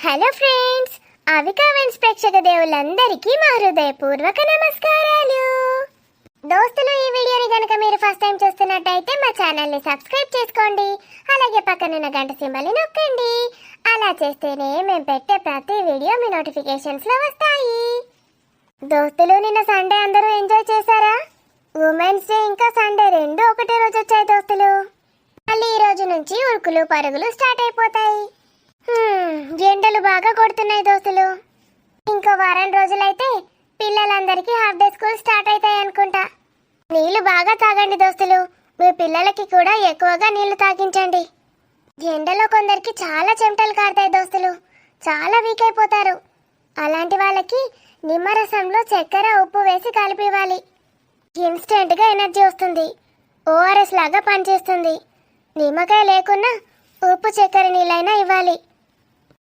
Hello friends, అవికావెన్స్ ప్రేక్షక దేవులందరికీ మా హృదయపూర్వక నమస్కారాలు. దోస్తులు, ఈ వీడియోని గనక మీరు ఫస్ట్ టైం చూస్తున్నట్టయితే మా ఛానల్ని సబ్స్క్రైబ్ చేసుకోండి. అలాగే పక్కనున్న గంట సింబల్ని నొక్కండి. అలా చేస్తేనే మేము పెట్టే ప్రతి వీడియో మీ నోటిఫికేషన్స్లో వస్తాయి. దోస్తులు, నిన్న సండే అందరూ ఎంజాయ్ చేశారా? ఉమెన్స్ డే ఇంకా సండే రెండు ఒకటే రోజు వచ్చాయి దోస్తులు. మళ్ళీ ఈ రోజు నుంచి ఉరుకులు పరుగులు స్టార్ట్ అయిపోతాయి. ఎండలు బాగా కొడుతున్నాయి దోస్తులు. ఇంకో వారం రోజులైతే పిల్లలందరికీ హాఫ్ డే స్కూల్ స్టార్ట్ అవుతాయి అనుకుంటా. నీళ్లు బాగా తాగండి దోస్తులు. మీ పిల్లలకి కూడా ఎక్కువగా నీళ్లు తాగించండి. ఎండలో కొందరికి చాలా చెమటలు కారుతాయి దోస్తులు, చాలా వీక్ అయిపోతారు. అలాంటి వాళ్ళకి నిమ్మరసంలో చక్కెర ఉప్పు వేసి కలిపి ఇవ్వాలి. ఇన్స్టెంట్గా ఎనర్జీ వస్తుంది. ఓఆర్ఎస్ లాగా పనిచేస్తుంది. నిమ్మకాయ లేకున్నా ఉప్పు చక్కెర నీళ్ళైనా ఇవ్వాలి.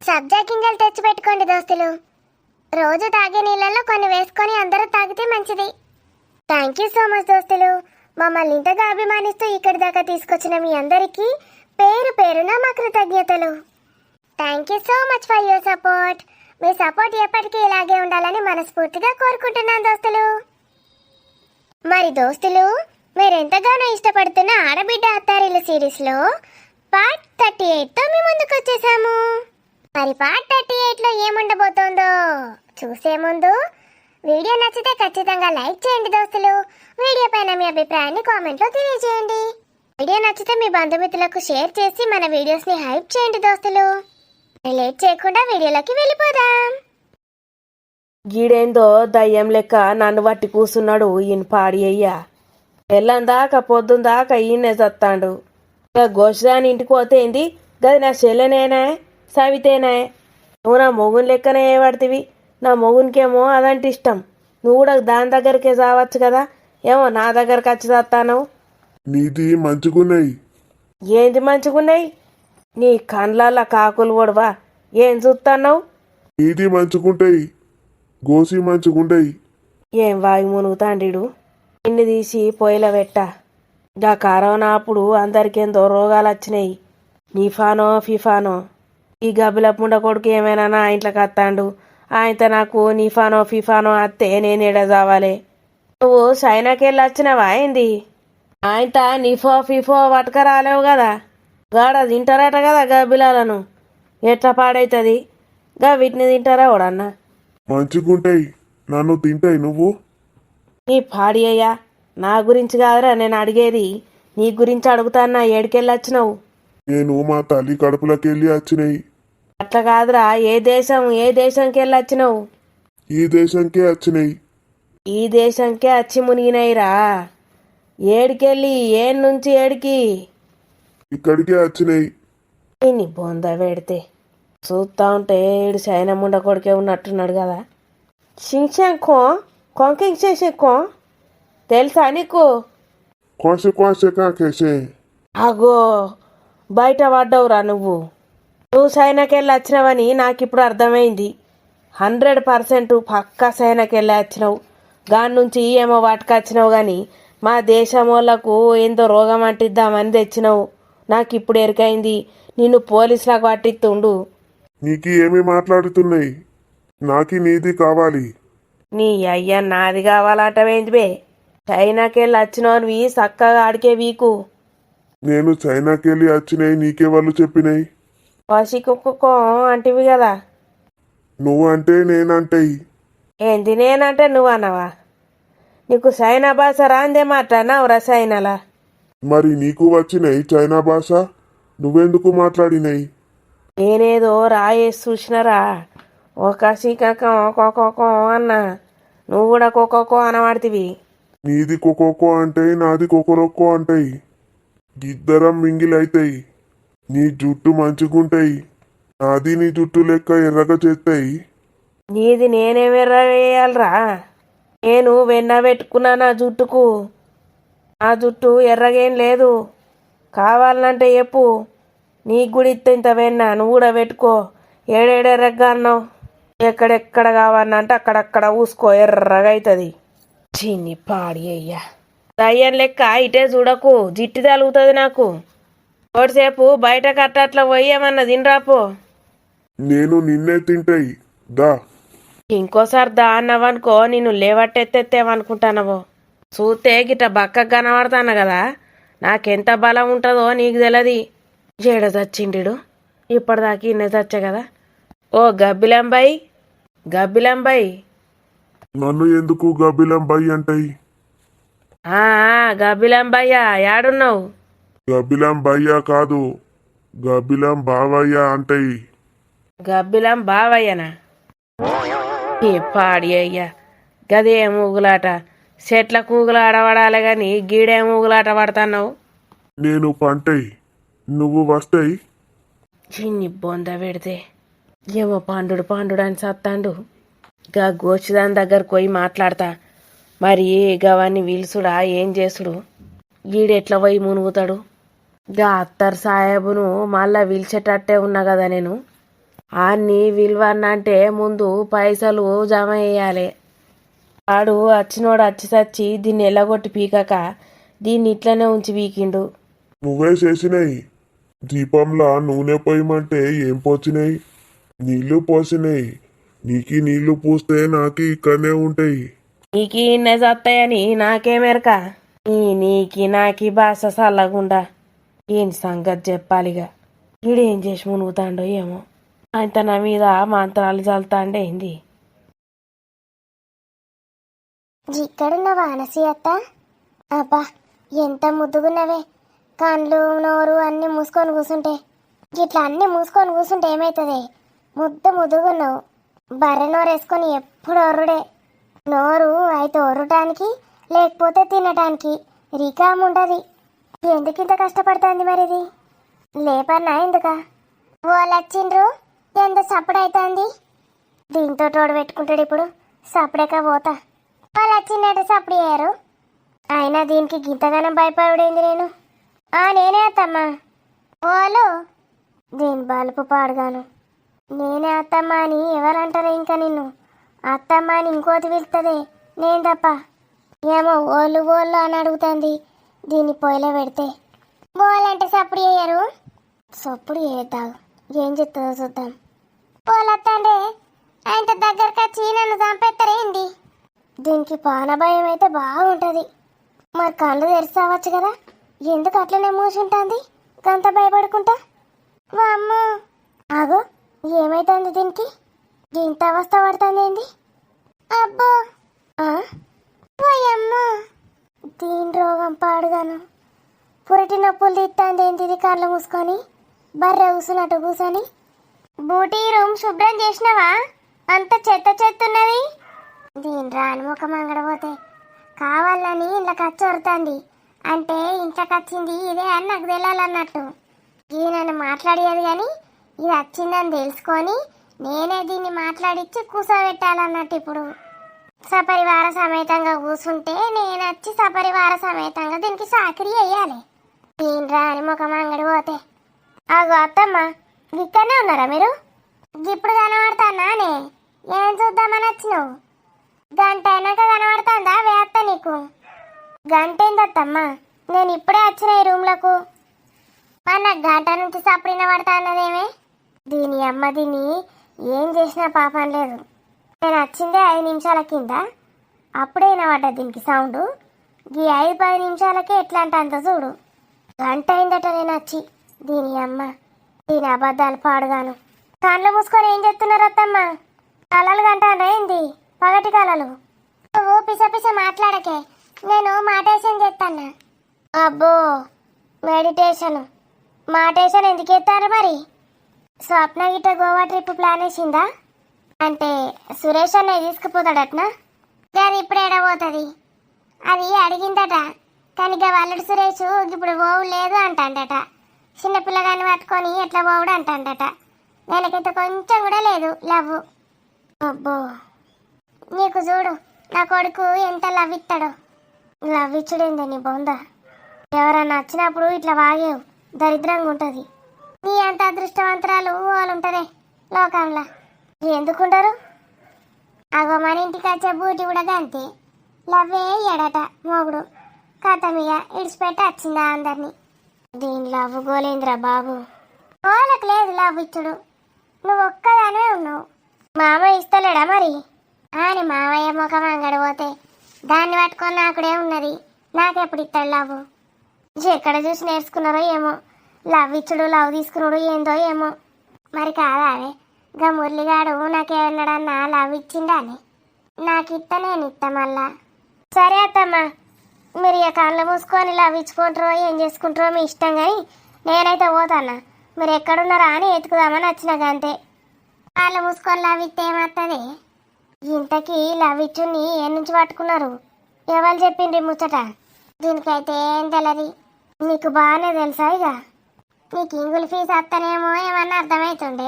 సబ్జా గింజలు తెచ్చి పెట్టుకోండి దోస్తులు. రోజు తాగే నీళ్ళల్లో కొన్ని వేసుకొని అందరూ తాగితే మంచిది. థ్యాంక్ యూ సో మచ్ దోస్తులు. మమ్మల్ని ఇంతగా అభిమానిస్తూ ఇక్కడి దాకా తీసుకొచ్చిన మీ అందరికీ పేరు పేరున మా కృతజ్ఞతలు. Thank you so much for your support. Me support ఎప్పటికీ ఇలాగే ఉండాలని మనస్ఫూర్తిగా కోరుకుంటున్నాను దోస్తులు. మరి దోస్తులు, మీరెంతగానో ఇష్టపడుతున్న ఆడబిడ్డ అత్తారిల్లు సిరీస్లో పార్ట్ 38తో మీ ముందుకు వచ్చేసాము. మరి పార్ట్ 38లో ఏముండబోతోందో చూసే ముందు వీడియో నచ్చితే ఖచ్చితంగా లైక్ చేయండి దోస్తులు. వీడియో పైన మీ అభిప్రాయాన్ని కామెంట్లో తెలియజేయండి. వీడియో నచ్చితే మీ బంధుమిత్రులకు షేర్ చేసి మన వీడియోస్ని హైప్ చేయండి దోస్తులు. లేట్ చేయకుండా వీడియోలోకి వెళ్ళిపోదాం. గీడేందో దయ్యం లెక్క నన్ను పట్టి కూసున్నాడు ఈయన పాడి అయ్యా. ఎల్లందాకా పొద్దుందాకా ఈయనే చత్తాడు. ఇక గోషదాని ఇంటికి పోతేంది, గది నా చెల్లెనేనా సవితేనా? నువ్వు నా మొగుని లెక్కనే పడుతుంది. నా మొగునికేమో అదంటే ఇష్టం. నువ్వు కూడా దాని దగ్గరికే చావచ్చు కదా. ఏమో నా దగ్గరకు వచ్చి చస్తాను. నీది మంచిగున్నాయి. ఏంది మంచిగున్నాయి? నీ కండ్లల్లా కాకులు పొడవా? ఏం చూస్తున్నావు? నీది మంచుకుంటాయి, గోసి మంచుకుంటాయి. ఏం వాయి మునుగుతాండిడు. ఇన్ని తీసి పొయ్యిలో పెట్టా. గా కరోనా అప్పుడు అందరికేందో రోగాలు వచ్చినాయి. నిఫానో ఫిఫానో. ఈ గబ్బిల పుండ కొడుకు ఏమైనా నా ఇంట్లోకి వస్తాడు. ఆయనతో నాకు నిఫానో ఫిఫానో అత్తే నేను ఎడ చావాలి. నువ్వు చైనాకి వెళ్ళి వచ్చినావా ఏంది? ఆయనతో నిఫో ఫిఫో పట్టుక రాలేవు కదా. గాడ తింటారట కదా గబ్బిలాలను. ఎట్లా పాడైతుంది? గా వీటిని తింటారా ఓడన్నా? మంచిగుంటాయి, నన్ను తింటాయి నువ్వు. నీ పాడి అయ్యా, నా గురించి కాదురా నేను అడిగేది. నీ గురించి అడుగుతాన్నా. ఏడికెళ్ళి వచ్చినావు? నేను మా తల్లి కడుపులోకి వెళ్ళి వచ్చినాయి. అట్లా కాదురా, ఏ దేశంకి వెళ్ళి వచ్చినావు? ఈ దేశంకే వచ్చినాయి. ఈ దేశంకే వచ్చి మునిగినాయిరా. ఏడికెళ్ళి ఏడు నుంచి ఏడికి? ఇక్కడికే వచ్చినాయి. నీ బొంద పెడితే చూస్తా ఉంటే ఏడు చైనా ముండ కొడుకే ఉన్నట్టున్నాడు కదా. షింగ్షాంకో కొంకింగ్ షేషేకో తెలుసా నీకు? కోసే కోసే కాకేసే. అగో బయట పడ్డావురా నువ్వు. నువ్వు చైనాకి వెళ్ళి వచ్చినావని నాకు ఇప్పుడు అర్థమైంది. 100% పక్కా చైనాకి వెళ్ళి వచ్చినావు. దాని నుంచి ఏమో వాటికొచ్చినావు కానీ మా దేశం వాళ్ళకు ఏందో రోగం అంటిద్దామని తెచ్చినావు. నాకు ఇప్పుడు ఎరికైంది. నిన్ను పోలీసులకు పట్టిస్తుండు. నీకు ఏమి మాట్లాడుతున్నాయి? నాకి నీది కావాలి. నీ అయ్య నాది కావాలటవేంది బే? చైనాకి వెళ్ళి వచ్చినవి చక్కగా ఆడికే వీకు. నేను చైనాకి వెళ్ళి వచ్చినాయి నీకే వాళ్ళు చెప్పినాయి. పసికొక్కో అంటివి కదా. నువ్వంటే నేనంటాయి. ఏంది నేనంటే నువ్వు అన్నవా? నీకు చైనా భాష రాందే మాట్లాడినావురా చైనాలా? మరి నీకు వచ్చినాయి చైనా భాష, నువ్వెందుకు మాట్లాడినాయి? నేనేదో రాయేసి చూసినారా. ఒక సికకో కోకోకో అన్నా. నువ్వు కూడా కోకోకో అనవాడితివి. నీది కొకోకో అంటాయి, నాది కొకొరొక్కో అంటాయి. ఇద్దరం మింగిలైతాయి. నీ జుట్టు మంచిగుంటాయి, నాది నీ జుట్టు లెక్క ఎర్రగా చేస్తాయి. నీది నేనేమెర్ర వేయాలరా? నేను వెన్న పెట్టుకున్నా నా జుట్టుకు. నా జుట్టు ఎర్రగేం లేదు. కావాలంటే చెప్పు, నీకు కూడా ఇస్తే ఇంత వెన్న నువ్వు కూడా పెట్టుకో. ఏడేడెర్రగా అన్నావు. ఎక్కడెక్కడ కావాలంటే అక్కడక్కడ ఊసుకో, ఎర్రగా అవుతుంది. చిన్ని పాడి అయ్యా, దయ్యం లెక్క ఇటే చూడకు, జిట్టి తలుగుతుంది నాకు. ఒకటిసేపు బయట కట్టట్లా పోయి ఏమన్నా తినరాపో. నేను నిన్నే తింటాయి దా. ఇంకోసారి దా అన్నావనుకో నిన్ను లేవట్టెత్తేమనుకుంటానవో. చూస్తే గిట్ట బక్కగా కనబడతాను కదా, నాకెంత బలం ఉంటుందో నీకు తెలియదు. జేడ చచ్చిండు ఇప్పటిదాకా ఇన్నే చచ్చా కదా. ఓ గబ్బిలంబాయి, గబ్బిలంబాయి. నన్ను ఎందుకు గబ్బిలం బై అంటాయి? గబ్బిలంబయ్యా యాడున్నావు? గబ్బిలం బయ్యా కాదు, గబ్బిలం బావయ్యా అంటాయి. గబ్బిలం బావయ్యనా? ఈ పాడి అయ్యా, గదే ఊగులాట. చెట్ల కూగులు ఆడబడాలి గాని గీడే ఊగులాట పడతాన్నావు. నేను పంటై, నువ్వు వస్తాయి. చిన్ని బొంద పెడితే ఏమో పాండు పాండు అని సత్తాండు. గా గోచిదాని దగ్గరకు పోయి మాట్లాడతా. మరి గవాన్ని విలుసుడా ఏం చేసుడు? గీడెట్లా పోయి మునుగుతాడు? గా అత్తర్ సాహెబును మళ్ళా విలిచేటట్టే ఉన్నా కదా నేను. ఆన్ని విలువన్నంటే ముందు పైసలు జమ చేయాలి. ఆడు వచ్చినోడు వచ్చి సచ్చి దీన్ని ఎల్లగొట్టి పీకక దీన్ని ఇట్లనే ఉంచి పీకిండు. నువ్వే చేసినాయి. దీపంలా నూనె పోయమంటే ఏం పోసినాయి? నీళ్లు పోసినాయి. నీకి నీళ్లు పూస్తే నాకి ఇక్కడనే ఉంటాయి. నీకి ఇన్నే చస్తాయని నాకేమెరక. నీకి నాకి భాష చల్లగుండా ఏం సంగతి చెప్పాలిగా. వీడేం చేసి మునుగుతాండో ఏమో. ఆయన నా మీద మంత్రాలు చల్లుతాండే ఏంది? ఇక్కడున్నవా అనసి అత్త? అబ్బా ఎంత ముద్దుగున్నవే. కండ్లు నోరు అన్నీ మూసుకొని కూర్చుంటే, ఇట్లా అన్నీ మూసుకొని కూర్చుంటే ఏమవుతుంది? ముద్దుగున్నావు. బర్రె నోరు వేసుకొని ఎప్పుడు ఒర్రుడే. నోరు అయితే ఒర్రటానికి లేకపోతే తినటానికి రికామ్ ఉంటుంది. ఎందుకు ఇంత కష్టపడుతుంది మరిది? లేపన్నా ఎందుక? వాళ్ళు వచ్చిండ్రు, ఎంత సప్పుడు అవుతుంది. దీంతో తోడు పెట్టుకుంటాడు ఇప్పుడు. సప్పుడేక పోతా. వాళ్ళు వచ్చిందంటే సప్పుడు చేయరు. అయినా దీనికి గింతగానం భయపడేంది నేను? నేనే అత్తమ్మా. వాళ్ళు దీని బలుపు పాడుగాను. నేనే అత్తమ్మ అని ఎవరంటారా ఇంకా నిన్ను? అత్తమ్మ అని ఇంకోటి వెళ్తుంది నేను తప్ప. ఏమో ఓళ్ళు అని అడుగుతుంది. దీన్ని పొయ్యిలో పెడితే బోలంటే సప్పుడు చేయరు. సప్పుడు చేద్దాం, ఏం చెప్తుందో చూద్దాం. పోలత్తండే ఆయన దగ్గరకు వచ్చి నన్ను చంపేస్తారేంది? దీనికి పాన భయం అయితే బాగుంటుంది. మరి కళ్ళు తెరిచావచ్చు కదా, ఎందుకు అట్లనే మూసుంటుంది గంత భయపడుకుంటా? అమ్మో ఆగో, ఏమైతుంది దీనికి? ఇంత అవస్థ పడుతుంది ఏంది? అబ్బో అమ్మో, దీని రోగం పాడుగాను. పురటి నొప్పులు తీస్తుంది ఏంది ఇది కళ్ళు మూసుకొని బర్రె కూసున్నట్టు కూసని? బూటీ రూమ్ శుభ్రం చేసినావా? అంత చెత్త ఉన్నది. దీని రాని ముఖం అంగడపోతే కావాలని ఇంట్లోకి వచ్చి వరుతుంది. అంటే ఇంట్లోకి వచ్చింది ఇదే అని నాకు తెలియాలన్నట్టు. ఈయనన్ను మాట్లాడేది కానీ ఇది వచ్చిందని తెలుసుకొని నేనే దీన్ని మాట్లాడిచ్చి కూర్చోబెట్టాలన్నట్టు. ఇప్పుడు సపరివార సమేతంగా కూర్చుంటే నేను వచ్చి సపరివార సమేతంగా దీనికి సాకిరి వేయాలి. దీని రాని ముఖం అంగడి పోతే. ఆగో అత్తమ్మ, ఇక్కడనే ఉన్నారా మీరు? ఇప్పుడు కనబడతానానే? ఏం చూద్దామని వచ్చినావు? గంట అయినాక కనబడుతుందా వేత్త నీకు? గంట ఏందత్తమ్మా, నేను ఇప్పుడే వచ్చిన ఈ రూమ్లకు. నాకు గంట నుంచి సపరిన పడతా అన్నదేమే? దీని అమ్మ దీన్ని ఏం చేసినా పాపం లేదు. నేను వచ్చిందే 5 నిమిషాల కింద, అప్పుడే వినబడ్డా దీనికి సౌండ్. ఈ 5-10 నిమిషాలకే ఎట్లా అంటే అంత చూడు. గంట అయిందట నేను వచ్చి. దీని అమ్మ దీని అబద్ధాలు పాడుగాను. కళ్ళు మూసుకొని ఏం చెప్తున్నారు అత్తమ్మ? కళలు కంటారా ఏంది? పగటి కళలు. నువ్వు పిస మాట్లాడకే, నేను మాటేషన్ చేస్తాను. అబ్బో మెడిటేషన్ మాటేషన్ ఎందుకు ఎత్తారు మరి? స్వప్న గిట్ట గోవా ట్రిప్ ప్లాన్ వేసిందా? అంటే సురేష్ అన్నయ్య తీసుకుపోతాడటనా? అది ఇప్పుడు ఎడబోతుంది అది అడిగిందట. కానీ ఇక వల్లడి సురేష్ ఇప్పుడు పోవు లేదు అంటాడట. చిన్నపిల్లగాని పట్టుకొని ఎట్లా పోవుడు అంటాడట. నేనకైతే కొంచెం కూడా లేదు లవ్. అబ్బో నీకు చూడు నా కొడుకు ఎంత లవ్ ఇస్తాడో. లవ్ ఇచ్చుడేంది నీ బొంద? ఎవరన్నా వచ్చినప్పుడు ఇట్లా వాగేవు, దరిద్రంగా ఉంటుంది. నీ అంత అదృష్టవంతరాలు వాళ్ళు ఉంటారే లోకంలో. ఎందుకుంటారు? అగో మన ఇంటికి వచ్చే బూటి కూడా అంతే. లవ్వే ఎడట మొగుడు. కథమియ ఇడిచిపెట్టి వచ్చిందా అందరినీ. దీని లవ్ గోలేంద్రా బాబు. వాళ్ళకి లేదు లవ్ ఇచ్చుడు. నువ్వు ఒక్కదానే ఉన్నావు. మామయ్య ఇస్తలేడా మరి అని మామయ్య ముఖం అంగడి పోతే దాన్ని పట్టుకొని నాకుడే ఉన్నది. నాకెప్పుడు ఇస్తాడు లవ్? ఎక్కడ చూసి నేర్చుకున్నారో ఏమో, లవ్ ఇచ్చుడు లవ్ తీసుకున్నాడు ఏందో ఏమో. మరి కాదా అవే గా మురళిగాడు నాకేమన్నాడన్నా లవ్ ఇచ్చిండా అని? నాకు ఇత్త నేను ఇత్త మళ్ళా. సరే అత్తమ్మా, మీరు ఇక కళ్ళు మూసుకొని లవ్ ఇచ్చుకుంటారో ఏం చేసుకుంటారో మీ ఇష్టం, కానీ నేనైతే పోతాన్నా. మీరు ఎక్కడున్నారా అని ఎత్తుకుదామని వచ్చినాక అంతే. కళ్ళు మూసుకొని లవ్ ఇస్తే ఏమవుతుంది? ఇంతకీ లవ్ ఇచ్చుని ఏ నుంచి పట్టుకున్నారు? ఎవరు చెప్పిండ్రి ముచ్చట? దీనికైతే ఏం తెలది. నీకు బాగానే తెలుసా? ఇక నీకు ఇంగులు ఫీజు అత్తనేమో ఏమన్నా అర్థమవుతుండే.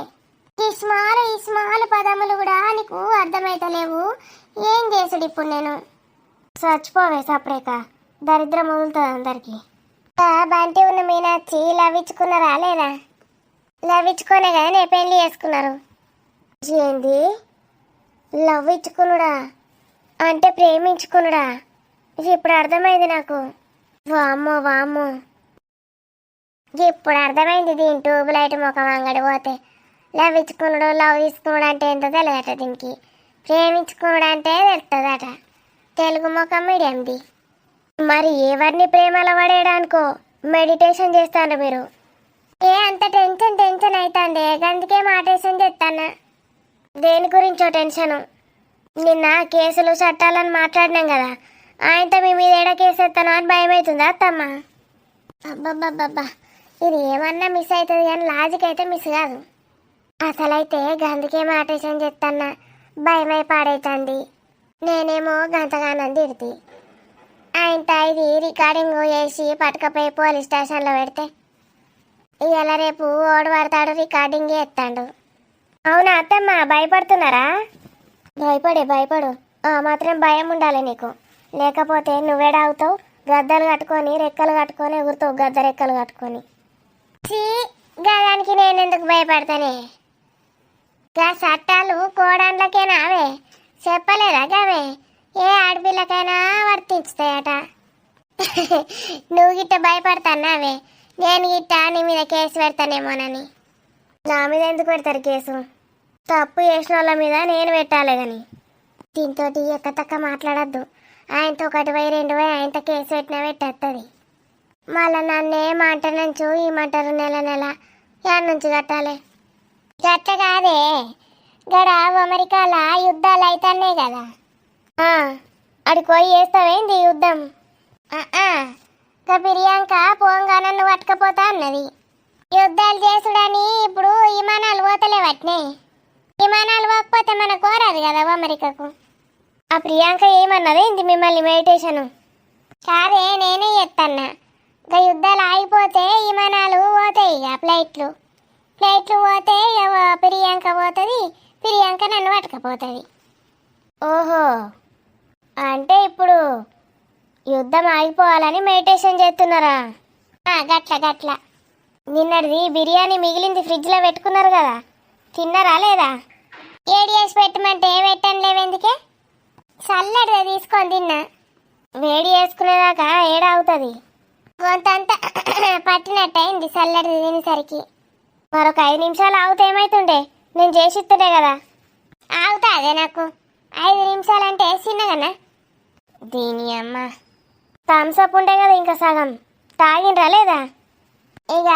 ఈ స్మాల్ పదములు కూడా నీకు అర్థమైతలేవు. ఏం చేసుడు ఇప్పుడు నేను? చచ్చిపోవే సపరేక, దరిద్రం వదులుతుంది అందరికి. బంటి ఉన్న మీనాచి లవ్ ఇచ్చుకున్నారా లేదా? లవ్ ఇచ్చుకోనే కదా నేను పెళ్లి చేసుకున్నారు. ఏంది లవ్ ఇచ్చుకున్నాడా అంటే ప్రేమించుకున్నాడా? ఇప్పుడు అర్థమైంది నాకు. వామ్మో వామ్మో, ఇప్పుడు అర్థమైంది. దీని ట్యూబ్ లైట్ ముఖం అంగడి పోతే లవ్ ఇచ్చుకున్నాడు లవ్ తీసుకున్నాడు అంటే ఎంతో తెలియదట. దీనికి ప్రేమించుకున్నాడు అంటే తెలుస్తుందట. తెలుగు ముఖం మీడియంది. మరి ఎవరిని ప్రేమలో పడేయడానికో మెడిటేషన్ చేస్తాను మీరు. ఏ అంత టెన్షన్ అవుతుంది, అందుకే మాటేషన్ చేస్తాను. దేని గురించో టెన్షను? నిన్న కేసులు చట్టాలని మాట్లాడినాం కదా, ఆయనతో మీ మీద ఏడా కేసు ఎత్తాను అని భయం అవుతుందా అత్తమ్మ? అబ్బబ్బబ్బబ్బా, ఇది ఏమన్నా మిస్ అవుతుంది కానీ లాజిక్ అయితే మిస్ కాదు. అసలైతే గందుకే మాటేషన్ చెప్తాన్నా, భయమై పాడైతుంది. నేనేమో గంతగానం తిడితే ఆయనతో ఇది రికార్డింగ్ చేసి పట్టుకపోయి పోలీస్ స్టేషన్లో పెడితే ఇవాళ రేపు ఓడి పడతాడు రికార్డింగ్ చేస్తాడు. అవునా అత్తమ్మ, భయపడుతున్నారా? భయపడు. ఆ మాత్రం భయం ఉండాలి నీకు, లేకపోతే నువ్వేడావుతావు? గద్దలు కట్టుకొని రెక్కలు కట్టుకొని ఎగురుతావు, గద్ద రెక్కలు కట్టుకొని. గదానికి నేను ఎందుకు భయపడతానే? గా చట్టాలు కోడాండ్లకేనా అవే? చెప్పలేదా గవే ఏ ఆడపిల్లకైనా వర్తించుతాయట. నువ్వు గిట్ట భయపడతానావే, నేను గిట్ట నీ మీద కేసు పెడతానేమోనని. నా మీద ఎందుకు పెడతారు కేసు? తప్పు చేసిన వాళ్ళ మీద నేను పెట్టాలి కానీ. దీంతో ఎక్కతక్క మాట్లాడద్దు. ఆయనతో 1 2 ఆయనతో కేసు పెట్టినా పెట్టేస్తుంది. మళ్ళీ నన్నే మాట నుంచు ఇమ్మంటారు నెల యాడ్ నుంచి కట్టాలి. గట్ట కాదే, గడ అమెరికాలో యుద్ధాలు అవుతున్నాయి కదా, అడికి పోయి చేస్తావేంది యుద్ధం? ప్రియాంక పోంగా నన్ను పట్టుకపోతా అన్నది. యుద్ధాలు చేసుడని ఇప్పుడు విమానాలు పోతలేవట్నే. విమానాలు పోకపోతే మన కోరాదు కదా అమెరికాకు. ఆ ప్రియాంక ఏమన్నది ఏంది మిమ్మల్ని మెడిటేషను? కాదే, నేనే చెప్తాన్నా. ఇక యుద్ధాలు ఆగిపోతే విమానాలు పోతాయి, ఇక ఫ్లైట్లు పోతే ప్రియాంక పోతుంది, ప్రియాంక నన్ను పట్టుకపోతుంది. ఓహో, అంటే ఇప్పుడు యుద్ధం ఆగిపోవాలని మెడిటేషన్ చేస్తున్నారా? గట్ల. నిన్నటిది బిర్యానీ మిగిలింది ఫ్రిడ్జ్లో పెట్టుకున్నారు కదా, తిన్నారా లేదా? ఏడి వేసి పెట్టమంటే పెట్టండి లేవెందుకే? చల్లడిదే తీసుకొని తిన్నా. వేడి వేసుకునేదాకా ఏడావుతుంది, కొంతంతా పట్టినట్టయింది చల్లడిది తినేసరికి. మరొక 5 నిమిషాలు ఆగితే ఏమవుతుండే? నేను చేసిస్తుండే కదా. ఆగుతా అదే నాకు 5 నిమిషాలంటే చిన్నగన్నా. దీని అమ్మ, థమ్స్అప్ ఉండే కదా ఇంకా సగం, తాగిండ్రా లేదా? ఇక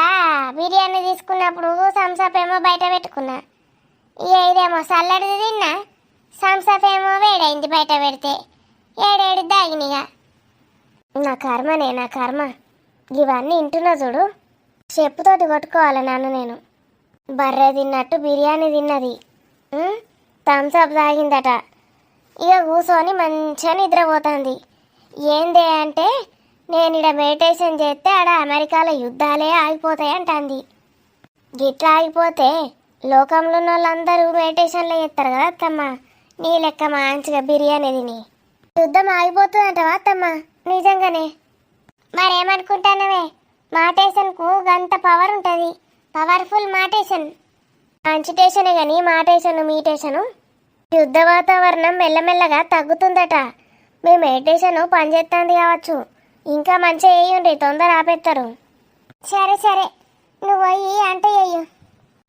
బిర్యానీ తీసుకున్నప్పుడు థమ్స్అప్ ఏమో బయట పెట్టుకున్నా, ఇదేమో చల్లడిది తిన్నా, థమ్స్అప్ ఏమో వేడైంది బయట పెడితే, ఏడేడు దాగినిగా. నా కర్మ. ఇవన్నీ ఇంటున్నా చూడు, చెప్పుతోటి కొట్టుకోవాలి నన్ను నేను. బర్రె తిన్నట్టు బిర్యానీ తిన్నది, థమ్స్అప్ తాగిందట, ఇక కూర్చొని మంచిగా నిద్రపోతుంది. ఏందే అంటే నేను ఇక్కడ మెడిటేషన్ చేస్తే ఆడ అమెరికాలో యుద్ధాలే ఆగిపోతాయి అంటుంది. గిట్లా ఆగిపోతే లోకంలో ఉన్న వాళ్ళందరూ మెడిటేషన్లో చేస్తారు కదా అత్తమ్మ. నీ లెక్క మంచిగా బిర్యానీ తిని యుద్ధం ఆగిపోతుందంటవా అత్తమ్మ? నిజంగానే? మరేమనుకుంటానవే, మాటేషన్కు గంత పవర్ ఉంటుంది, పవర్ఫుల్ మాటేషన్. మంచిటేషనే కానీ మాటేషను మీటేషను. యుద్ధ వాతావరణం మెల్లమెల్లగా తగ్గుతుందట. మీ మెడిటేషన్ పనిచేస్తుంది కావచ్చు, ఇంకా మంచిగా వేయండి, తొందర ఆపేస్తారు. సరే నువ్వు అయ్యి అంటే చెయ్యు.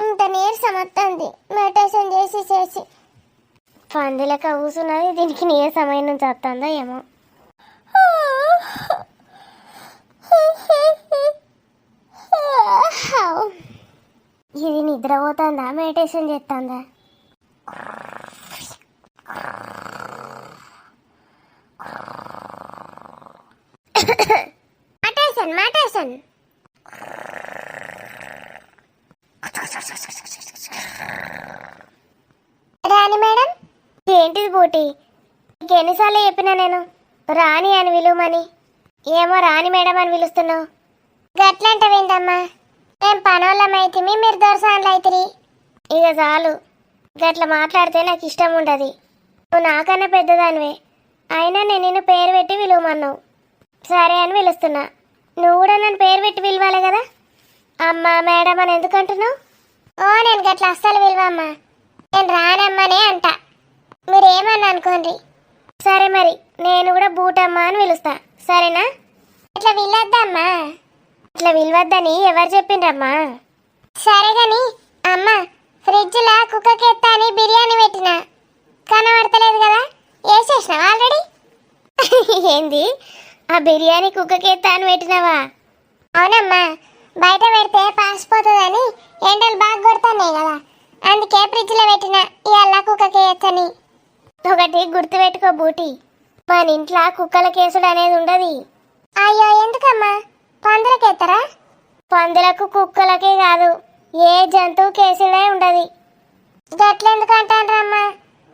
ఇంత నీరసం వస్తుంది మెడిటేషన్ చేసి చేసి. పందిలక కూసున్నది, దీనికి నీరసమైన నుంచి వస్తుందో ఏమో. ఇది నిద్రపోతుందా మెడిటేషన్ చేస్తుందా? Meditation meditation. రాణి మేడం, ఏంటిది బూటి? ఎన్నిసార్లు చెప్పినా నేను రాణి అని విలువమని, ఏమో రాణి మేడం అని పిలుస్తున్నావు. గట్లంటవేంటమ్మా? మేము పనోళ్ళమైతే మీరు దొరసాన్లు అవుతుంది. ఇక చాలు, గట్ల మాట్లాడితే నాకు ఇష్టం ఉండదు. నువ్వు నాకన్నా పెద్దదానివే, అయినా నేను నిన్ను పేరు పెట్టి విలువమన్నావు. సరే అని పిలుస్తున్నా. నువ్వు కూడా నన్ను పేరు పెట్టి పిలవాలి కదా. అమ్మ మేడం అని ఎందుకు అంటున్నావు? ఓ నేను గట్ల అస్సలు విలువమ్మా, నేను రానమ్మనే అంట. మీరేమన్నా అనుకోండి. సరే మరి నేను కూడా బూటమ్మా అని పిలుస్తా, సరేనా? ఇట్లా విలొద్దమ్మా. ఇట్లా విలువద్దని ఎవరు చెప్పిండ్రమ్మా? సరే గాని అమ్మ, ఫ్రిడ్జ్లో కుక్కకెత్తా అని బిర్యానీ పెట్టిన, కనబడతలేదు కదా, వేసేసినావా ఆల్రెడీ? ఏంది, ఆ బిర్యానీ కుక్కకెత్తా అని పెట్టినావా? అవునమ్మా, బయట పెడితే పాసిపోతుందని ఎండలు బాగా కొడుతున్నాయి కదా, అందుకే ఫ్రిడ్జ్లో పెట్టిన, ఇవాళ కుక్కకి వేయచ్చని. ఒకటి గుర్తుపెట్టుకో బూటి, మన ఇంట్లో కుక్కల కేసుడు అనేది ఉండదు. అయ్యో ఎందుకమ్మా, పందులకి ఎత్తరా? పందులకు కుక్కలకే కాదు, ఏ జంతువు కేసుడే ఉండదు. గట్లెందుకు అంటారమ్మా?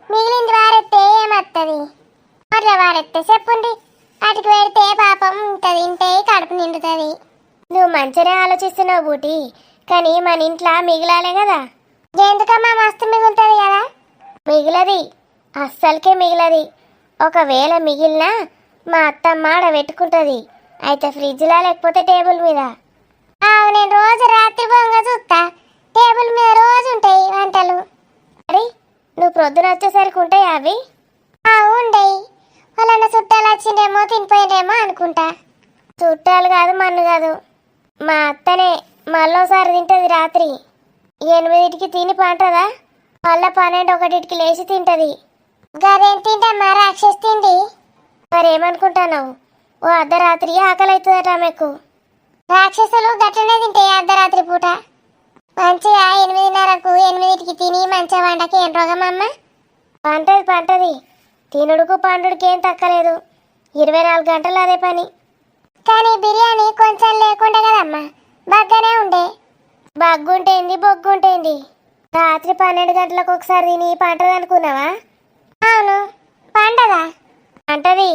మిగిలింది వారెత్తే ఏమత్తది? అట్లా వారెత్తే చెప్పుండి, అటుకు పెడితే పాపం ఉంటుంది, ఇంటే కడుపు నిండుతుంది. నువ్వు మంచిగానే ఆలోచిస్తున్నావు బూటి, కానీ మన ఇంట్లో మిగిలాలే కదా. ఎందుకమ్మా, మస్తు మిగులుతుంది కదా. మిగిలది, అస్సలకే మిగిలది. ఒకవేళ మిగిలినా మా అత్తమ్మ ఆడ పెట్టుకుంటుంది, అయితే ఫ్రిడ్జ్లా లేకపోతే టేబుల్ మీద. నేను రోజు రాత్రి బొంగ చూస్తా, టేబుల్ మీద రోజు ఉంటాయి వంటలు. మరి నువ్వు ప్రొద్దున వచ్చేసరికి ఉంటాయి అవి? ఉండయి. వాళ్ళన్న చుట్టాలు వచ్చిండేమో తినిపోయిండేమో అనుకుంటా. చుట్టాలు కాదు, మన్ను కాదు, మా అత్తనే మళ్ళోసారి తింటుంది. రాత్రి 8కి తిని పంటదా, మళ్ళా 12, 1కి లేచి తింటది. గదేం తింటమ్మా, రాక్షసి తిండి. మరేమనుకుంటున్నావు? ఓ అర్ధరాత్రి ఆకలి అవుతుందట ఆమెకు. రాక్షసులు గట్లనే తింటాయి అర్ధరాత్రి పూట. మంచిగా 8:30కు 8కి తిని మంచిగా వండకి ఏం రోగం అమ్మ? పంటది, తినుడుకు పండుడికి ఏం తక్కలేదు, 24 గంటలు అదే పని. కానీ బిర్యానీ కొంచెం లేకుండా కదమ్మా, బగ్గనే ఉండే. బగ్గుంటేంది బొగ్గుంటేంది, రాత్రి 12 గంటలకు ఒకసారి తిని పంటది అనుకున్నావా? అవును, పంటదా? అంటది,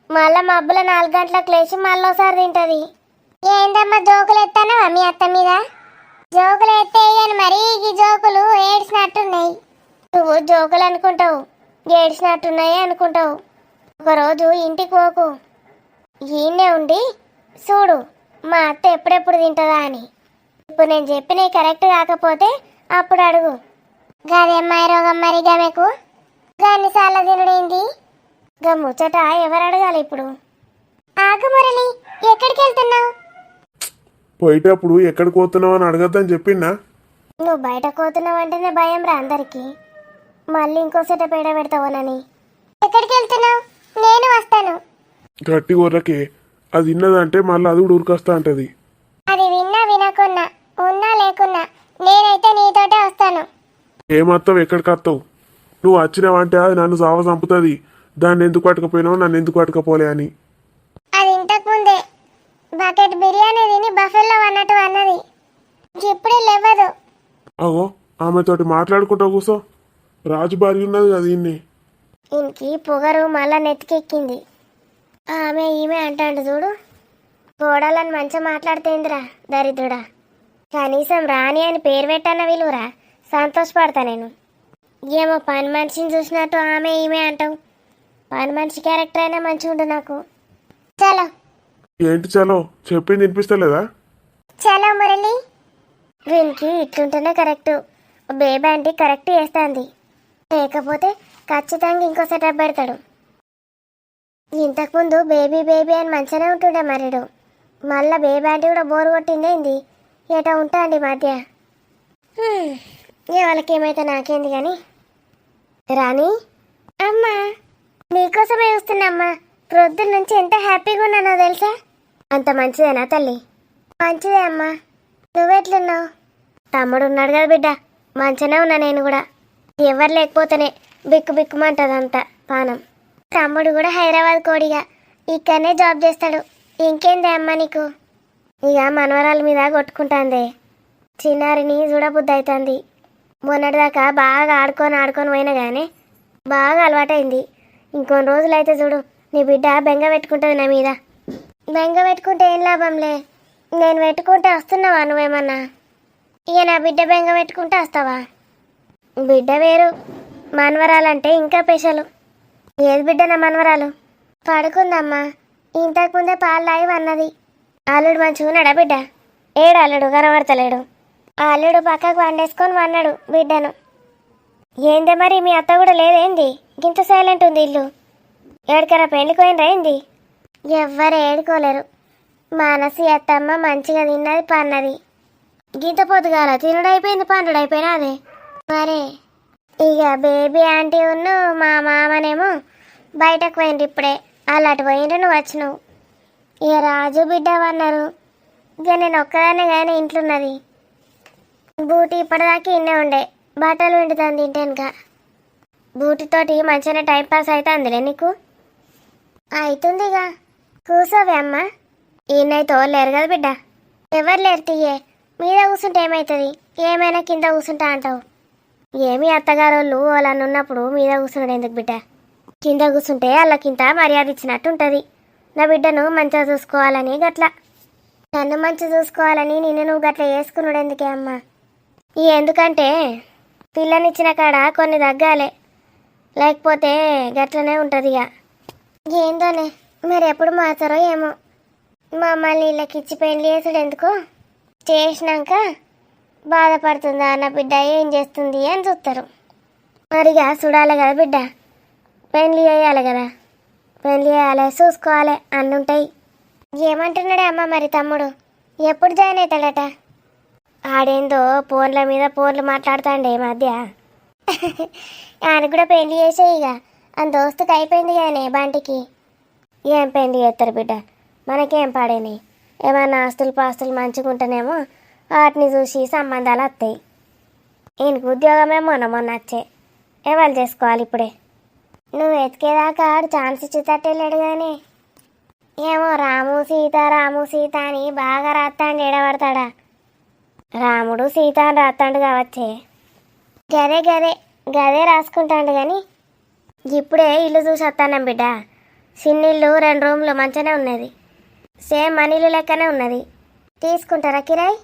మళ్ళా మబ్బుల 4 గంటలకు లేచి మళ్ళోసారి తింటది. ఏందమ్మా జోకులు ఎత్తానవా మీ అత్త మీద? జోకులు ఎత్తేయను మరి, ఈ జోకులు ఏడ్చినట్టున్నాయి. నువ్వు జోకులు అనుకుంటావు, ఏడ్చినట్టున్నాయి అనుకుంటావు. ఒకరోజు ఇంటికి పోకు, ఈయనే ఉండి చూడు మా అత్త ఎప్పుడెప్పుడు తింటుందా అని. ఇప్పుడు నేను చెప్పినవి కరెక్ట్ కాకపోతే అప్పుడు అడుగు. గదేమ్మాయి రోగం మరి గమెకు, గన్నిసార్లు తినడేంది? గా ముచ్చట ఎవరు అడగాలి ఇప్పుడు? ఆగు మురళి, ఎక్కడికి వెళ్తున్నావు? పోయేటప్పుడు ఎక్కడికి పోతున్నావు అని అడగద్దని చెప్పిండా? నువ్వు బయట పోతున్నావు అంటేనే భయం రా అందరికి, మళ్ళీ ఇంకో సెట పేడ పెడతావోనని. ఎక్కడికి వెళ్తున్నావు? నేను వస్తాను. గట్టి గొర్రకే అది విన్నదంటే మళ్ళీ అది కూడా ఉరికొస్తా అంటది. అది విన్నా వినకున్నా, ఉన్నా లేకున్నా, నేనైతే నీతోటే వస్తాను. ఏమత్తావు, ఎక్కడికి వస్తావు? నువ్వు వచ్చినావంటే అది నన్ను సావ చంపుతుంది. దాన్ని ఎందుకు పట్టుకపోయినావు, నన్ను ఎందుకు పట్టుకపోలే అని. అది ఇంతకు ముందే బకెట్ బిర్యానీ తిని బఫెల్లో అన్నట్టు అన్నది, ఇప్పుడే లేవదు. అగో ఆమెతోటి మాట్లాడుకుంటా కూసో, రాజు భార్య ఉన్నది కదా ఇన్ని. ఇంకి పొగరు మళ్ళా నెత్తికెక్కింది. ఆమె ఈమె అంటాడు చూడు, కోడలని మంచిగా మాట్లాడుతేందిరా దరిద్రుడా. కనీసం రాణి అని పేరు పెట్టన్న విలువరా, సంతోషపడతా నేను. ఏమో పని మనిషిని చూసినట్టు ఆమె ఈమె అంటావు. పని మనిషి క్యారెక్టర్ అయినా మంచిగా ఉండు నాకు. చలో. ఏంటి చలో, చెప్పింది వినిపిస్తలేదా? చలో మురళి. వీనికి ఇట్లుంటేనే కరెక్టు, బేబీ ఆంటీ కరెక్ట్ చేస్తుంది, లేకపోతే ఖచ్చితంగా ఇంకో సెటప్ పెడతాడు. ఇంతకుముందు బేబీ బేబీ అని మంచిగానే ఉంటుండే మరిడు, మళ్ళా బేబీ ఆంటీ కూడా బోరు కొట్టిందేంది, ఎటా ఉంటాండి మధ్య. ఏ వాళ్ళకేమైతే నాకేంది కానీ రాణి అమ్మా నీకోసమే చూస్తున్నా ప్రొద్దున నుంచి ఎంత హ్యాపీగా ఉన్నానో తెలుసా. అంత మంచిదేనా తల్లి? మంచిదే అమ్మా. నువ్వెట్లున్నావు? తమ్ముడు ఉన్నాడు కదా బిడ్డ, మంచిగానే ఉన్నా నేను కూడా. ఎవరు లేకపోతేనే బిక్కు బిక్కుమంటదంతా పానం. తమ్ముడు కూడా హైదరాబాద్ కోడిగా ఇక్కడనే జాబ్ చేస్తాడు. ఇంకేందే అమ్మ నీకు? ఇక మనవరాల మీద కొట్టుకుంటాందే. చిన్నారిని చూడబుద్ధి అవుతుంది. మొన్నటిదాకా బాగా ఆడుకొని పోయినా కానీ బాగా అలవాటైంది. ఇంకొన్ని రోజులు అయితే చూడు నీ బిడ్డ బెంగ పెట్టుకుంటుంది నా మీద. బెంగ పెట్టుకుంటే ఏం లాభంలే. నేను పెట్టుకుంటే వస్తున్నావా నువ్వేమన్నా? ఇక నా బిడ్డ బెంగ పెట్టుకుంటే వస్తావా? బిడ్డ వేరు, మనవరాలంటే ఇంకా పెషలు. ఏది బిడ్డ నా మనవరాలు? పడుకుందమ్మా. ఇంతకుముందే పాలు తాగి అన్నది. అల్లుడు మంచిగా ఉన్నాడా బిడ్డ? ఏడు అల్లుడు కనబడతలేడు. అల్లుడు పక్కకు వండేసుకొని వన్నాడు బిడ్డను. ఏందే మరి మీ అత్త కూడా లేదేంది? గింత సైలెంట్ ఉంది ఇల్లు. ఏడుకరా పెళ్ళిపోయిందా ఏంది? ఎవ్వరు ఏడుకోలేరు. మనసి అత్తమ్మ మంచిగా తిన్నది పన్నది. గింత పొద్దుగాల తినుడైపోయింది పండుడైపోయినా అదే మరే. ఇక బేబీ ఆంటీ ఉన్ను మా మామనేమో బయటకు పోయిండ్రు ఇప్పుడే. అల్లటి పోయిండ్రు, నువ్వు వచ్చినావు. ఇక రాజు బిడ్డ అన్నారు. ఇక నేను ఒక్కదాన్నే కానీ ఇంట్లో ఉన్నది. బూటి ఇప్పటిదాకా ఇన్నే ఉండే బట్టలు వండుతాను తింటానుక. బూటితోటి మంచిగానే టైం పాస్ అవుతుందిలే నీకు. అవుతుంది ఇక. కూర్చోవే అమ్మ. ఈయనైతే లేరు కదా బిడ్డ? ఎవరు లేరు తీయే. మీద కూర్చుంటే ఏమవుతుంది? ఏమైనా కింద కూర్చుంటా అంటావు. ఏమి అత్తగారోళ్ళు వాళ్ళని ఉన్నప్పుడు మీద కూర్చున్నాడు ఎందుకు బిడ్డ? కింద కూర్చుంటే వాళ్ళకింత మర్యాద ఇచ్చినట్టు ఉంటుంది. నా బిడ్డను మంచిగా చూసుకోవాలని గట్ల, నన్ను మంచిగా చూసుకోవాలని నిన్ను నువ్వు గట్ల వేసుకున్నాడు ఎందుకే అమ్మ? ఎందుకంటే పిల్లనిచ్చిన కాడ కొన్ని తగ్గాలి, లేకపోతే గట్లనే ఉంటుంది. ఇక ఏందోనే మరి ఎప్పుడు మారుతారో ఏమో. మమ్మల్ని వీళ్ళకి ఇచ్చి పెళ్లి చేసుడు ఎందుకు? చేసినాక బాధపడుతుందా నా బిడ్డ ఏం చేస్తుంది అని చూస్తారు. మరిగా చూడాలి కదా బిడ్డ, పెళ్లి చేయాలి కదా, పెళ్లి చేయాలి చూసుకోవాలి అన్నుంటాయి. ఏమంటున్నాడే అమ్మ మరి తమ్ముడు? ఎప్పుడు జాయిన్ అవుతాడట? ఆడేందో ఫోన్ల మీద ఫోన్లు మాట్లాడుతాండే ఈ మధ్య. ఆయన కూడా పెళ్లి చేసే ఇక అని దోస్తుకి అయిపోయింది కానీ బంటికి. ఏం పెళ్లి చేస్తారు బిడ్డ? మనకేం పాడేని? ఏమన్నా ఆస్తులు పాస్తులు మంచిగా ఉంటేనేమో వాటిని చూసి సంబంధాలు వస్తాయి. ఈయనకు ఉద్యోగమే మొన్న వచ్చే. ఎవరు చేసుకోవాలి ఇప్పుడే? నువ్వు ఎతికేదాకా ఆడు ఛాన్స్ ఇచ్చి తట్టేలేడు కానీ ఏమో రాము సీత అని బాగా రాస్తాండి. ఎడబడతాడా? రాముడు సీత అని రాస్తాడు కావచ్చే. గదే రాసుకుంటాడు కానీ ఇప్పుడే ఇల్లు చూసి వస్తానం బిడ్డ. చిన్నిల్లు 2 రూమ్లు మంచిగానే ఉన్నది. సేమ్ మనీలు లెక్కనే ఉన్నది. తీసుకుంటారా కిరాయి?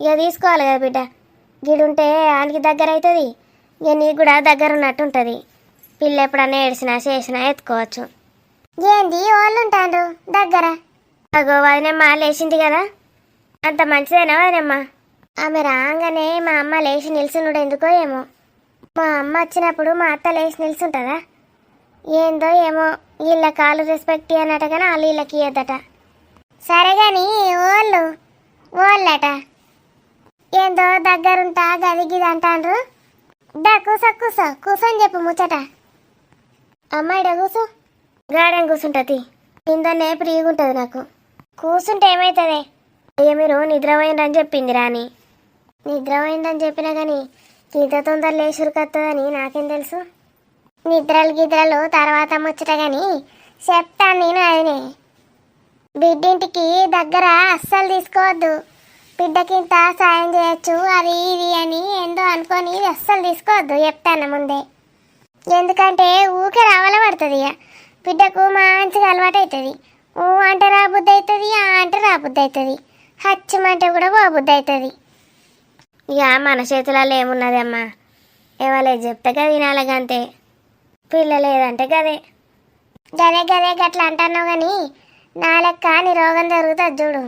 ఇక తీసుకోవాలి కదా బిడ్డ. గిడుంటే ఆయనకి దగ్గర అవుతుంది, ఇక నీకు కూడా దగ్గర ఉన్నట్టు ఉంటుంది. పిల్ల ఎప్పుడన్నా ఏడ్చినా చేసినా ఎత్తుకోవచ్చు. ఏంది వాళ్ళు ఉంటాడు దగ్గర? అగో వదినమ్మ లేచింది కదా. అంత మంచిదేనా వదినమ్మ? ఆమె రాగానే మా అమ్మ లేచి నిల్చున్నాడు ఎందుకో ఏమో. మా అమ్మ వచ్చినప్పుడు మా అత్త లేచి నిల్చుంటుందా? ఏందో ఏమో వీళ్ళ కాలు రెస్పెక్ట్ అన్నట్టు కానీ వాళ్ళు వీళ్ళకి ఇయ్యద్దట. సరే కానీ వాళ్ళట ఏందో దగ్గరుంటా గది గిది అంటాండ్రు. కూసని చెప్పు ముచ్చట. అమ్మాయిడ కూసు. గాడెం కూసుంటది? కిందనే ఫ్రీగా ఉంటుంది నాకు. కూసుంటే ఏమవుతుంది? అయ్యో మీరు నిద్రపోయిందని చెప్పింది రాని. నిద్రపోయిందని చెప్పినా కానీ ఇంత తొందర లేచురుకొస్తుందని నాకేం తెలుసు? నిద్రలు తర్వాత ముచ్చట కానీ చెప్తాను నేను. అదినే బిడ్డింటికి దగ్గర అస్సలు తీసుకోవద్దు. బిడ్డకింత సాయం చేయొచ్చు అది ఇది అని ఏందో అనుకొని అస్సలు తీసుకోవద్దు చెప్తాను ముందే. ఎందుకంటే ఊకే రావాల పడుతుంది. ఇక బిడ్డకు మంచిగా అలవాటు అవుతుంది. ఊ అంటే రాబుద్ది అవుతుంది, ఆ అంటే రాబుద్ది అవుతుంది, హచ్చమంటే కూడా పోబుద్ది అవుతుంది. ఇక మన చేతులలో ఏమున్నది అమ్మా? ఎవరే చెప్తే కదా వినాలగంతే. పిల్ల లేదంటే గదే గట్లా అంటున్నావు కానీ నా లెక్క నీ రోగం జరుగుతుంది చూడు.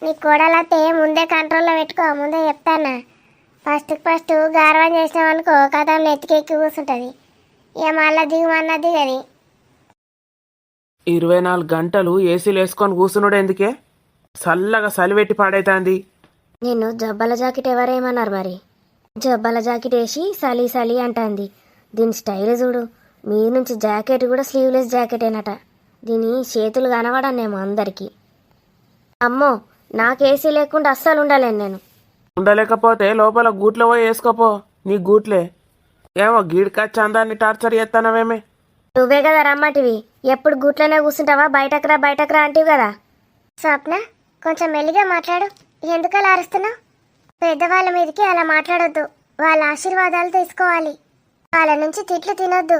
నీ కోడలతే ముందే కంట్రోల్లో పెట్టుకో. ముందే చెప్తానా, ఫస్ట్ గార్వం చేసినావు అనుకో కథంలో ఎత్తికెక్కి కూర్చుంటుంది. ఇక మళ్ళా దిగుమన్నది అది. 24 గంటలు ఏసీలు వేసుకొని కూర్చున్నాడు ఎందుకే? చల్లగా సలివెట్టి పాడైతాంది. నిన్ను జబ్బల జాకెట్ ఎవరేమన్నారు మరి? జబ్బల జాకెట్ వేసి సలీ సలీ అంటుంది. దీని స్టైల్ చూడు, మీ నుంచి జాకెట్ కూడా స్లీవ్లెస్ జాకెటేనట. దీని చేతులు కనబడనేమో అందరికీ. అమ్మో, నాకు ఏసీ లేకుండా అస్సలు ఉండలేను నేను. ఉండలేకపోతే లోపల గూట్లో పోయి వేసుకోపో, నీ గూట్లే. ఏమో గీడికొచ్చి అందాన్ని టార్చర్ చేస్తానవేమే. నువ్వే కదా రమ్మంటివి, ఎప్పుడు గుట్లోనే కూర్చుంటావా? బయటకు రా అంటివి కదా. స్వప్న, కొంచెం మెల్లిగా మాట్లాడు. ఎందుకలా అరుస్తున్నావు? పెద్దవాళ్ళ మీదకి అలా మాట్లాడొద్దు. వాళ్ళ ఆశీర్వాదాలు తీసుకోవాలి. వాళ్ళ నుంచి తిట్లు తినొద్దు.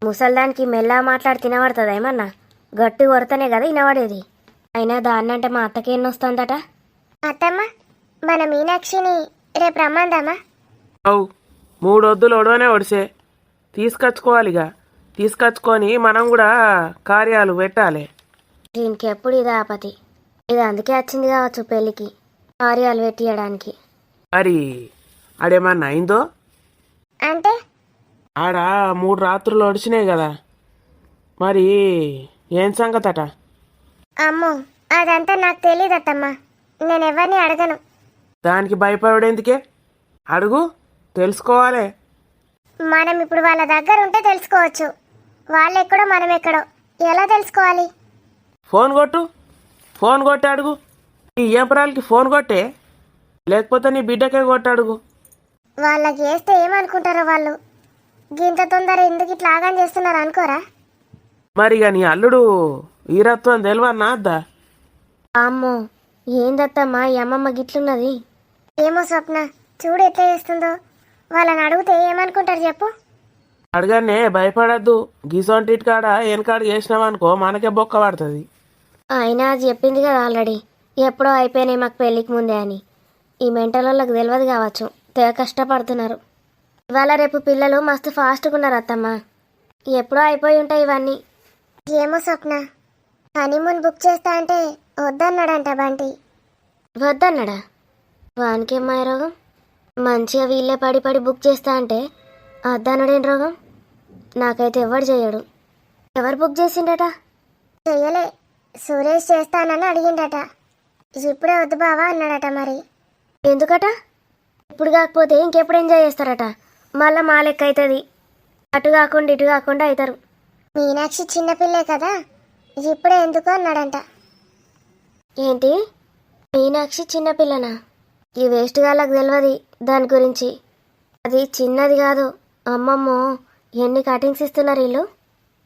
ముసల్దానికి మెల్లగా మాట్లాడి తినబడుతుంది ఏమన్నా? గట్టి కొడతనే కదా వినబడేది. అయినా దాన్నంటే మా అత్తకి ఎన్నొస్తుందట. అత్తమ్మ, మన మీనాక్షిని రేపు రమ్మందామా? అవు 3 వద్దులు ఒడవనే ఒడిసే తీసుకొచ్చుకోవాలిగా. తీసుకొచ్చుకొని మనం కూడా కార్యాలు పెట్టాలి. దీనికి ఎప్పుడు ఇది ఆపతి. ఇది అందుకే వచ్చింది కావచ్చు పెళ్ళికి, కార్యాలు పెట్టియడానికి. మరి ఆడేమన్నా అయిందో? అంటే ఆడ 3 రాత్రులు ఒడిచినాయి కదా, మరి ఏం సంగతట? అమ్మో, అదంతా నాకు తెలియదు అత్తమ్మ. నేను ఎవరిని అడగను. దానికి భయపడేందుకే? అడుగు, తెలుసుకోవాలి. మనం ఇప్పుడు వాళ్ళ దగ్గర ఉంటే తెలుసుకోవచ్చు. వాళ్ళెక్కడో మనం ఎక్కడో ఎలా తెలుసుకోవాలి? ఫోన్ కొట్టి అడుగు. నీ ఏంపరాలకి ఫోన్ కొట్టే, లేకపోతే నీ బిడ్డకే కొట్టి అడుగు. వాళ్ళకి వేస్తే ఏమనుకుంటారో వాళ్ళు. గింత తొందర ఎందుకు ఇట్లా ఆగం చేస్తున్నారు అనుకోరా? మరి ఇక నీ అల్లుడు ఈరత్వం తెలివన్నా అద్దా? అమ్మో, ఏందత్తమ్మా ఈ అమ్మమ్మ గిట్లున్నది? ఏమో స్వప్న, చూడు ఎట్లా చేస్తుందో. వాళ్ళని అడిగితే ఏమనుకుంటారు చెప్పు? అడగానే భయపడద్దు. గీసొంటిటి కాడ వెనకాడ చేసినావనుకో మనకే బొక్క పడుతుంది. అయినా అది చెప్పింది కదా ఆల్రెడీ, ఎప్పుడో అయిపోయినాయి మాకు పెళ్ళికి ముందే అని. ఈ మెంటల్ వాళ్ళకి తెలియదు కావచ్చు, తెగ కష్టపడుతున్నారు. ఇవాళ రేపు పిల్లలు మస్తు ఫాస్ట్గా ఉన్నారు అత్తమ్మ. ఎప్పుడో అయిపోయి ఉంటాయి ఇవన్నీ. ఏమో స్వప్న, హనీమూన్ బుక్ చేస్తా అంటే వద్దన్నాడంట బంటి. వద్దన్నాడా? వానికేమాయ రోగం? మంచిగా వీళ్ళే పడి బుక్ చేస్తా అంటే వద్దన్నాడేం రోగం? నాకైతే ఎవడు చేయడు. ఎవరు బుక్ చేసిండట? చెయ్యలే, సురేష్ చేస్తానని అడిగిండట. ఇప్పుడే వద్దు బావా అన్నాడట. మరి ఎందుకట? ఇప్పుడు కాకపోతే ఇంకెప్పుడు ఎంజాయ్ చేస్తారట? మళ్ళా మా లెక్క అవుతుంది. అటు కాకుండా ఇటు కాకుండా అవుతారు. మీనాక్షి చిన్నపిల్లే కదా, ఇప్పుడే ఎందుకు అన్నాడంట. ఏంటి, మీనాక్షి చిన్నపిల్లనా? ఈ వేస్ట్ గాళ్ళకి తెలియదు దాని గురించి. అది చిన్నది కాదు. అమ్మమ్మో, ఎన్ని కటింగ్స్ ఇస్తున్నారు వీళ్ళు.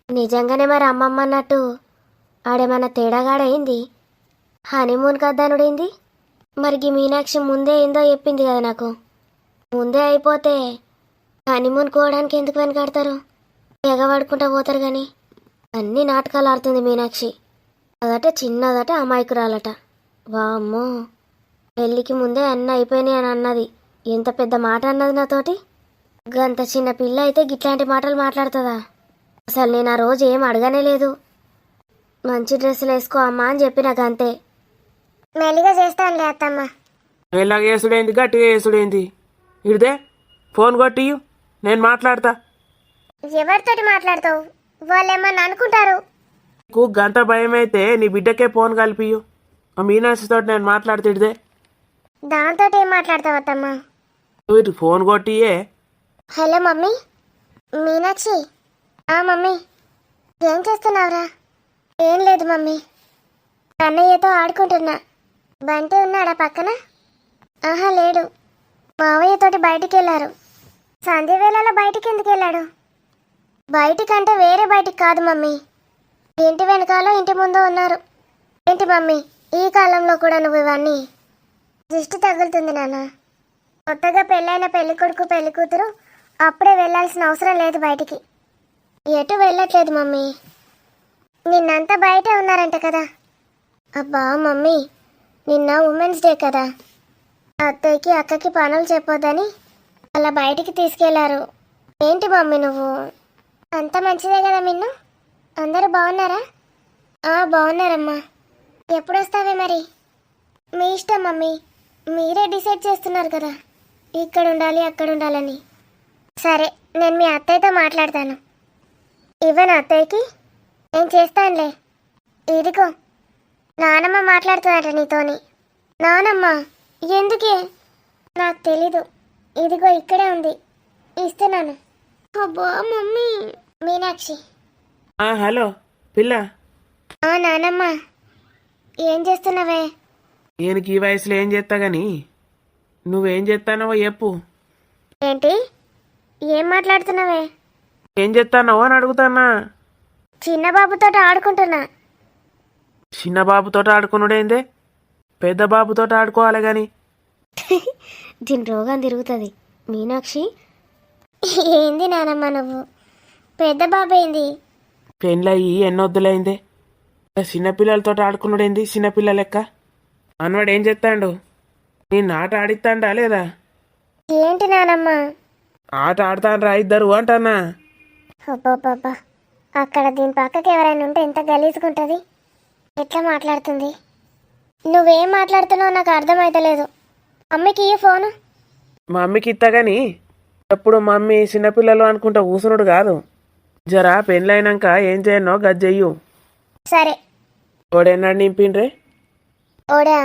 నిజంగానే మరి అమ్మమ్మ అన్నట్టు ఆడేమన్నా తేడాగాడైంది? హనీమూన్ కద్దానుడైంది. మరికి మీనాక్షి ముందే ఏందో చెప్పింది కదా నాకు. ముందే అయిపోతే హనీమూన్ కోవడానికి ఎందుకు వెనకాడతారు? ఎగబడుకుంటా పోతారు కానీ. అన్ని నాటకాలు ఆడుతుంది మీనాక్షి. అదట చిన్నదట, అమాయకురాలట. వామ్మో, పెళ్ళికి ముందే అన్నీ అయిపోయినాయి అని అన్నది. ఎంత పెద్ద మాట అన్నది నాతోటి. గంత చిన్న పిల్ల అయితే గిట్లాంటి మాటలు మాట్లాడుతుందా? అసలు నేను ఆ రోజు ఏం అడగనే లేదు. మంచి డ్రెస్సులు వేసుకో అమ్మా అని చెప్పి నాకు అంతే. మెల్లిగా చేస్తానులే అత్తమ్మ. ఇలాగ వేసుడేంది, గట్టిగా వేసుడేంది? ఇడిదే ఫోన్ కొట్టియు, నేను మాట్లాడతా. ఎవరితోటి మాట్లాడతావు? వాళ్ళు ఏమన్నా అనుకుంటారు. నీకు గంట భయం అయితే నీ బిడ్డకే ఫోన్ కలిపియు. ఆ మీనాక్షితో నేను మాట్లాడుతుండే. దాంతో ఏం మాట్లాడతావు అత్తమ్మ? నువ్వు ఇటు ఫోన్ కొట్టియే. Hello mummy. మీనాక్షి. మమ్మీ, ఏం చేస్తున్నావురా? ఏం లేదు మమ్మీ, అన్నయ్యతో ఆడుకుంటున్నా. బంటి ఉన్నాడా పక్కన? ఆహా లేడు. మావయ్యతోటి బయటికి వెళ్ళారు. సంధ్య వేళలో బయటికి ఎందుకు వెళ్ళాడు? బయటికంటే వేరే బయటికి కాదు మమ్మీ, ఇంటి వెనకాలో ఇంటి ముందు ఉన్నారు. ఏంటి మమ్మీ, ఈ కాలంలో కూడా నువ్వు ఇవన్నీ? దిష్టి తగులుతుంది నాన్న. కొత్తగా పెళ్ళైన పెళ్లి కొడుకు పెళ్లి కూతురు అప్పుడే వెళ్ళాల్సిన అవసరం లేదు బయటికి. ఎటు వెళ్ళట్లేదు మమ్మీ. నిన్నంతా బయటే ఉన్నారంట కదా. అబ్బా మమ్మీ, నిన్న ఉమెన్స్ డే కదా, అత్తయ్యకి అక్కకి పనులు చెప్పొద్దని అలా బయటికి తీసుకెళ్లారు. ఏంటి మమ్మీ నువ్వు? అంత మంచిదే కదా మిన్ను? అందరూ బాగున్నారా? బాగున్నారమ్మా. ఎప్పుడు వస్తావే మరి? మీ ఇష్టం మమ్మీ, మీరే డిసైడ్ చేస్తున్నారు కదా ఇక్కడ ఉండాలి అక్కడ ఉండాలని. సరే, నేను మీ అత్తయ్యతో మాట్లాడతాను. ఇవ్వను అత్తయ్యకి? నేను చేస్తానులే. ఇదిగో, నానమ్మ మాట్లాడుతుందట నీతోని. నానమ్మ? ఎందుకే? నాకు తెలీదు. ఇదిగో ఇక్కడే ఉంది, ఇస్తున్నాను. అబ్బా మమ్మీ. మీనాక్షి. హలో పిల్ల, నానమ్మ, ఏం చేస్తున్నావే? ఈయనకి ఈ వయసులో ఏం చేస్తా గాని నువ్వేం చేస్తానవో చెప్పు. ఏంటి, ఏం మాట్లాడుతున్నావే? ఏం చేస్తానవో అని అడుగుతానా. చిన్న బాబుతో ఆడుకుంటున్నా. చిన్న బాబుతో ఆడుకున్నాడేందే, పెద్ద బాబుతో ఆడుకోవాలి గాని. దీని రోగం తిరుగుతుంది. మీనాక్షి, ఏంది నానమ్మ నువ్వు? పెద్ద బాబు ఏంది? పెళ్ళయి ఎన్నొద్దులైందే, చిన్నపిల్లలతో ఆడుకున్నాడేంది చిన్నపిల్ల లెక్క. అన్నవాడు ఏం చేస్తాడు, నేను ఆట ఆడిస్తాడా లేదా? ఏంటి నానమ్మ? ఆట ఆడతానరా ఇద్దరు అంటానా. అబ్బా, అక్కడ దీని పక్కకి ఎవరైనా ఉంటే ఎంత గలీజుకుంటుంది. ఎట్లా మాట్లాడుతుంది? నువ్వేం మాట్లాడుతున్నావు నాకు అర్థమైతలేదు. అమ్మకి ఈ ఫోను. మా అమ్మకి ఇస్తా గాని ఎప్పుడు మమ్మీ చిన్నపిల్లలు అనుకుంటా కూసునుడు కాదు. జరా పెళ్ళైనాక ఏం చేయనో గజ్జెయ్యు. సరే. ఓడెన్నాడు నింపిండ్రే? ఓడా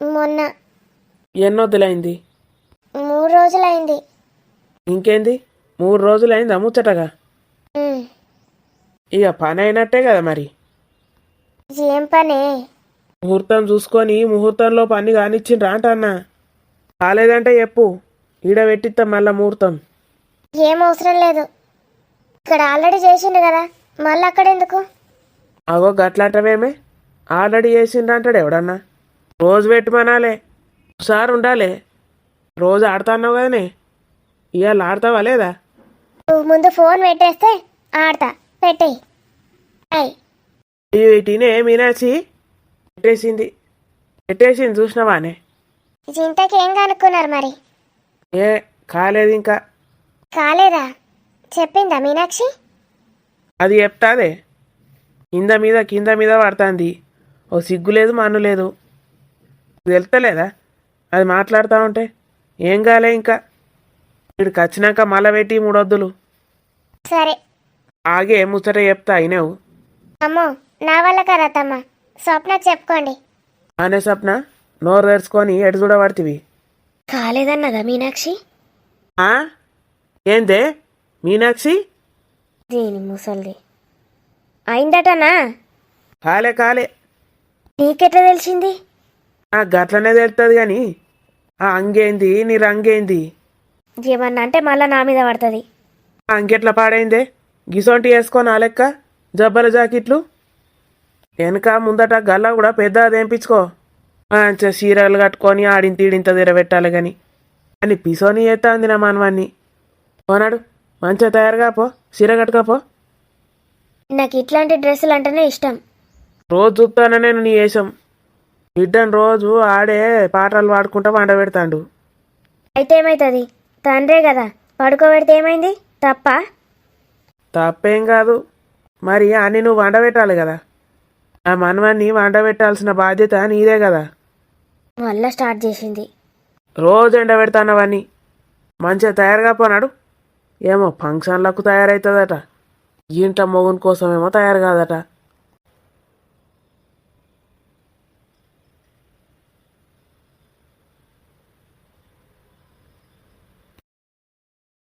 మొన్న ఎన్నొద్దులైంది? 3 రోజులైంది. ఇంకేంది 3 రోజులైందా ముచ్చటగా? ఉమ్, ఇక పని అయినట్టే కదా మరి. ఏం పనే? ముహూర్తం చూసుకొని ముహూర్తంలో పని కానిచ్చిండ్రా అంటన్నా. కాలేదంటే చెప్పు, ఈడ పెట్టిస్తాం మళ్ళా ముహూర్తం. ఏం అవసరం లేదు, ఇక్కడ ఆల్రెడీ చేసిండు కదా, మళ్ళీ అక్కడ ఎందుకు? అగో గట్లాంటవేమే, ఆల్రెడీ చేసిండ్రంటాడు ఎవడన్నా. రోజు పెట్టమనాలే, ఒకసారి ఉండాలి. రోజు ఆడుతున్నావు కదనే, ఇవాళ ఆడతావా లేదా? నువ్వు ముందు ఫోన్ పెట్టేస్తే ఆడతా. పెట్టేయి. అయ్ వీటినే మీనాచి పెట్టేసింది చూసినవానే. చింతకి ఏం కనుక్కున్నారు మరి? ఏ కాలేదు ఇంకా. కాలేదా? చెప్పిందా మీనాక్షి? అది చెప్తాదే, కింద మీద పడుతుంది. ఓ సిగ్గు లేదు మన్ను లేదు, తెలుస్తలేదా? అది మాట్లాడుతూ ఉంటే ఏం కాలే ఇంకా. వీడికి వచ్చినాక మళ్ళా పెట్టి 3 వద్దులు. సరే. ఆగే ముచ్చట చెప్తా అయినావు. అమ్మో, నా వల్ల కదమ్మా, స్వప్నకు చెప్పుకోండి. అనే సప్న నోరు తెరుచుకొని ఎటు చూడబడుతుంది. కాలేదన్నదా మీనాక్షి? ఏందే మీనాక్షి? దీని ముసల్ది అయిందటనా? కాలే నీకెట్లా తెలిసింది? గట్లనే తెలుస్తుంది కానీ ఆ అంగేంది నీ రంగేంది? ఏమన్నా అంటే మళ్ళా నా మీద పడుతుంది. అంకెట్లా పాడైందే, గిసొంటి వేసుకొని ఆ లెక్క జబ్బల జాకెట్లు. వెనక ముందట గల్లా కూడా పెద్ద అదేంపించుకో. మంచిగా చీరలు కట్టుకొని ఆడింత ఈడింత తిరబెట్టాలి కానీ అని పిసోని చేస్తా ఉంది నా మనవాన్ని. పోనాడు మంచిగా తయారుగా పో, చీర కట్టుకపో. నాకు ఇట్లాంటి డ్రెస్సులు అంటేనే ఇష్టం. రోజు చూస్తాను నేను నీ వేషం. బిడ్డను రోజు ఆడే పాటలు పాడుకుంటా వండ పెడతాడు. అయితే ఏమవుతుంది, తండ్రే కదా, పడుకోబెడితే ఏమైంది? తప్పేం కాదు మరి, అన్నీ నువ్వు వండ పెట్టాలి కదా. ఆ మనవాన్ని వండ పెట్టాల్సిన బాధ్యత నీదే కదా. మళ్ళా స్టార్ట్ చేసింది. రోజు ఎండబెడతానవన్నీ. మంచిగా తయారుగా పోనాడు. ఏమో ఫంక్షన్లకు తయారవుతుందట, ఇంట్లో మొగుని కోసమేమో తయారు కాదట.